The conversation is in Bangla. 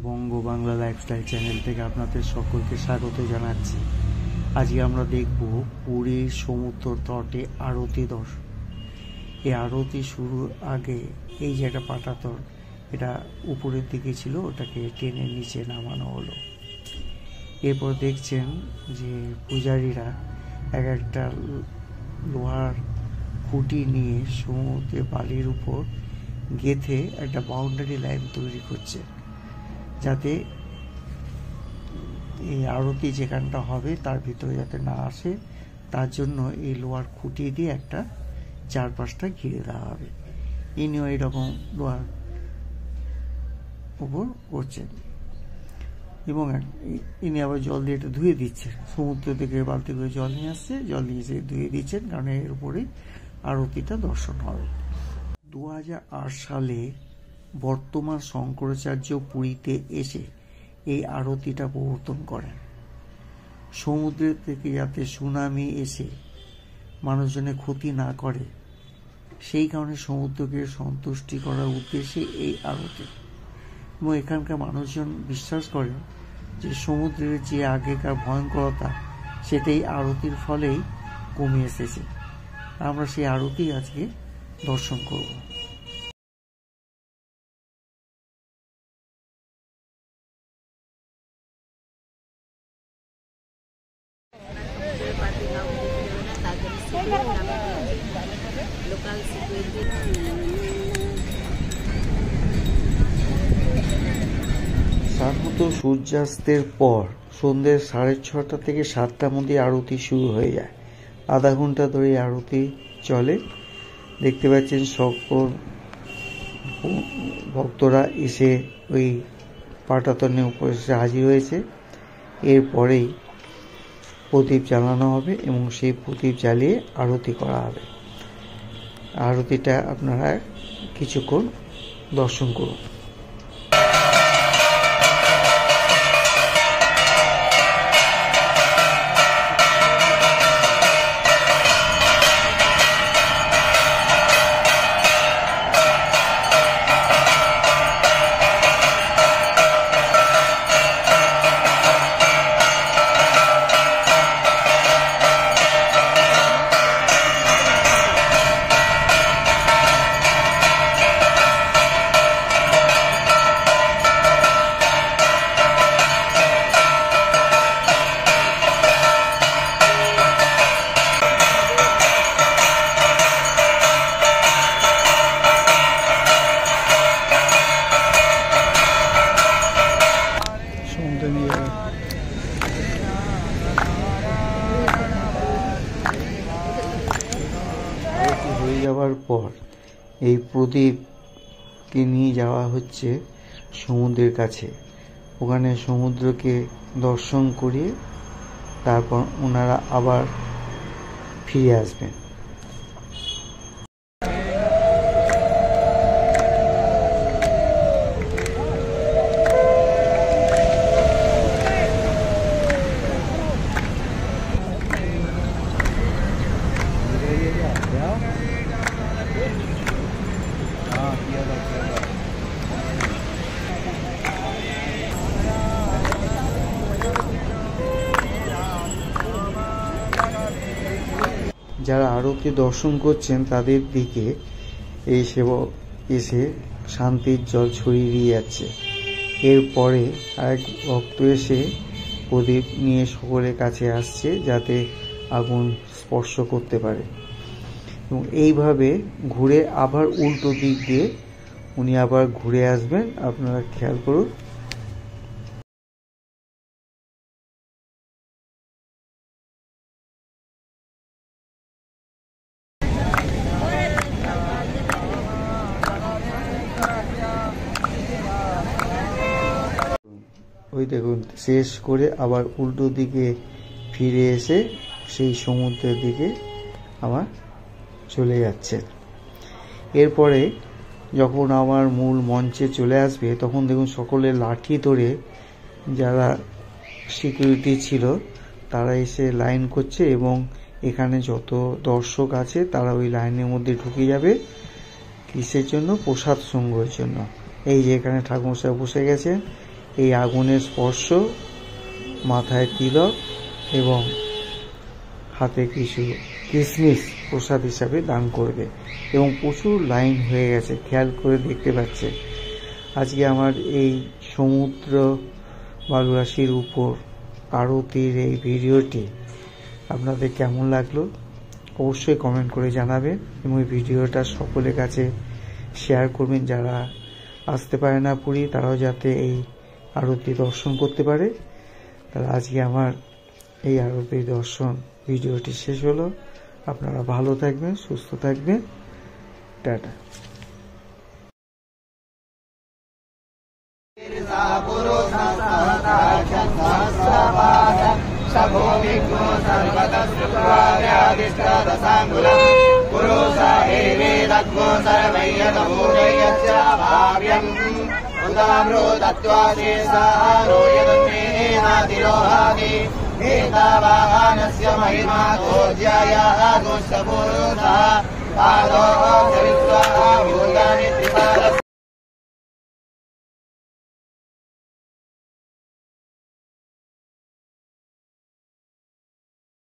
বঙ্গ বাংলা লাইফস্টাইল চ্যানেল থেকে আপনাদের সকলকে স্বাগত জানাচ্ছি। আজকে আমরা দেখব পুরীর সমুদ্র তটে আরতি দর্শন। এই আরতি শুরুর আগে এই যে একটা পাটাতন, এটা উপরের দিকে ছিল, ওটাকে টেনে নিচে নামানো হলো। এরপর দেখছেন যে পূজারীরা এক একটা লোহার খুঁটি নিয়ে সমুদ্রে বালির উপর গেঁথে একটা বাউন্ডারি লাইন তৈরি করছে, যাতে এই আরতি যেখানটা হবে তার ভিতরে যাতে না আসে, তার জন্য এই লোহার খুঁটি দিয়ে একটা চারপাশটা ঘিরে দেওয়া হবে। ইনিও এইরকম লোহার উপর করছেন এবং ইনি আবার জল দিয়ে এটা ধুয়ে দিচ্ছেন। সমুদ্র থেকে বালতি করে জল নিয়ে আসছে, জল নিয়ে এসে ধুয়ে দিচ্ছেন, কারণ এর উপরেই আরতিটা দর্শন হবে। 2008 সালে বর্তমান শঙ্করাচার্য পুরীতে এসে এই আরতিটা প্রবর্তন করেন। সমুদ্রের থেকে যাতে সুনামি এসে মানুষজনের ক্ষতি না করে, সেই কারণে সমুদ্রকে সন্তুষ্টি করার উদ্দেশ্যে এই আরতি। এবং এখানকার মানুষজন বিশ্বাস করেন যে সমুদ্রের যে আগেকার ভয়ঙ্করতা, সেটাই আরতির ফলেই কমে এসেছে। আমরা সেই আরতি আজকে দর্শন করব। সাধারণত সূর্যাস্তের পর সন্ধ্যে 6:30 থেকে 7টার মধ্যে আরতি শুরু হয়ে যায়। আধা ঘন্টা ধরে আরতি চলে। দেখতে পাচ্ছেন সকল ভক্তরা এসে ওই পাটাতনের উপরে এসে হাজির হয়েছে। এরপরেই প্রদীপ জ্বালানো হবে এবং সেই প্রদীপ জ্বালিয়ে আরতি করা হবে। আরতিটা আপনারা কিছুক্ষণ দর্শন করুন। হয়ে যাওয়ার পর এই প্রদীপকে নিয়ে যাওয়া হচ্ছে সমুদ্রের কাছে। ওখানে সমুদ্রকে দর্শন করিয়ে তারপর ওনারা আবার ফিরে আসবেন। যারা আরতি দর্শন করছেন তাদের দিকে এই সেবক এসে শান্তির জল ছড়িয়ে দিয়ে যাচ্ছে। এরপরে আরেক ভক্ত এসে প্রদীপ নিয়ে সকলের কাছে আসছে, যাতে আগুন স্পর্শ করতে পারে। এবং এইভাবে ঘুরে আবার উল্টো দিক দিয়ে উনি আবার ঘুরে আসবেন। আপনারা খেয়াল করুন। ওই দেখুন শেষ করে আবার উল্টো দিকে ফিরে এসে সেই সমুদ্রের দিকে আবার চলে যাচ্ছে। এরপরে যখন আমার মূল মঞ্চে চলে আসবে তখন দেখুন সকলে লাঠি ধরে, যারা সিকিউরিটি ছিল তারা এসে লাইন করছে এবং এখানে যত দর্শক আছে তারা ওই লাইনের মধ্যে ঢুকে যাবে। কিসের জন্য? প্রসাদ সংগ্রহের জন্য। এই যে এখানে ঠাকুরমশাই বসে গেছে, এই আগুনের স্পর্শ, মাথায় তিলক এবং হাতে কিছু কিশমিশ প্রসাদ হিসাবে দান করবে এবং প্রচুর লাইন হয়ে গেছে, খেয়াল করে দেখতে পাচ্ছে। আজকে আমার এই সমুদ্র বালুরাশির উপর আরতির এই ভিডিওটি আপনাদের কেমন লাগলো অবশ্যই কমেন্ট করে জানাবেন এবং এই ভিডিওটা সকলের কাছে শেয়ার করবেন। যারা আসতে পারে না পুরী তারাও যাতে এই আরতি দর্শন করতে পারে। তাহলে আজকে আমার এই আরতি দর্শন ভিডিওটি শেষ হলো। আপনারা ভালো থাকবেন, সুস্থ থাকবেন, টাটা। एतावाहनस्य महिमा गोज्यायाः गोष्ठपुरुषः पादो विश्वाः भूतानि त्रिपादः